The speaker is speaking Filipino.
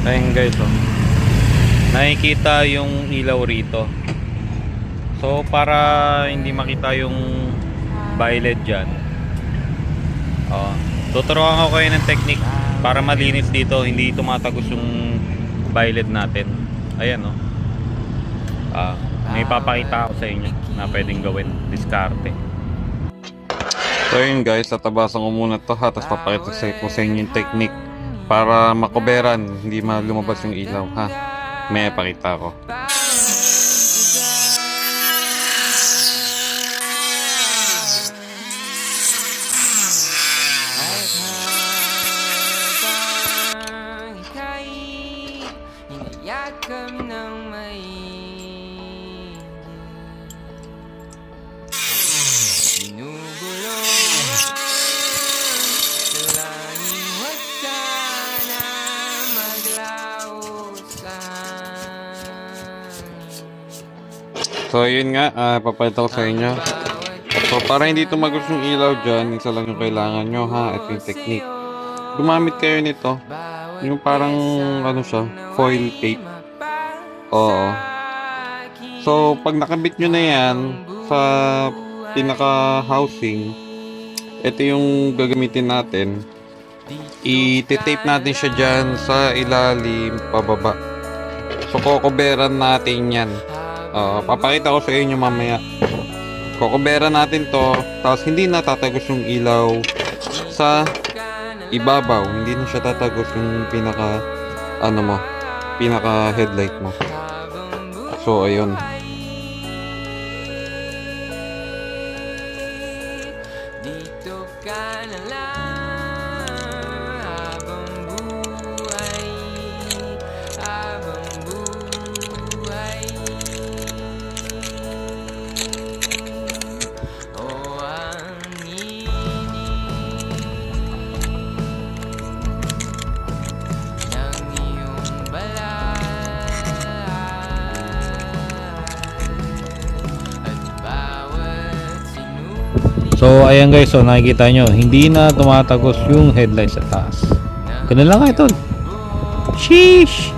Ayun guys, oh. Nakikita yung ilaw rito. So para hindi makita yung violet dyan, tuturuan ko kayo ng technique para malinis dito, hindi tumatagos yung violet natin. Ayan, oh. May papakita ako sa inyo na pwedeng gawin, diskarte. So yun guys, tatabasan ko muna to ha, tapos papakita ko sa inyo yung technique para makoberan, hindi lumabas yung ilaw ha. May pakita ko. So yun nga, papakita ko sa inyo. So para hindi tumagos yung ilaw dyan, isa lang yung kailangan nyo ha. Ito yung technique. Gumamit kayo nito. Yung parang ano siya, foil tape. Oo. So pag nakabit nyo na yan sa pinaka housing, ito yung gagamitin natin. I-tape natin siya dyan sa ilalim pababa. So kokoberan natin yan. Papakita ko sa inyo mamaya. Kokobera natin to, tapos hindi na tatagos yung ilaw sa ibabaw. Hindi na siya tatagos yung pinaka pinaka headlight mo. So ayun. Dito ka na lang habang buhay, habang buhay. So ayan guys, so nakikita nyo, hindi na tumatagos yung headlight sa taas. Ganun lang ito. Sheesh!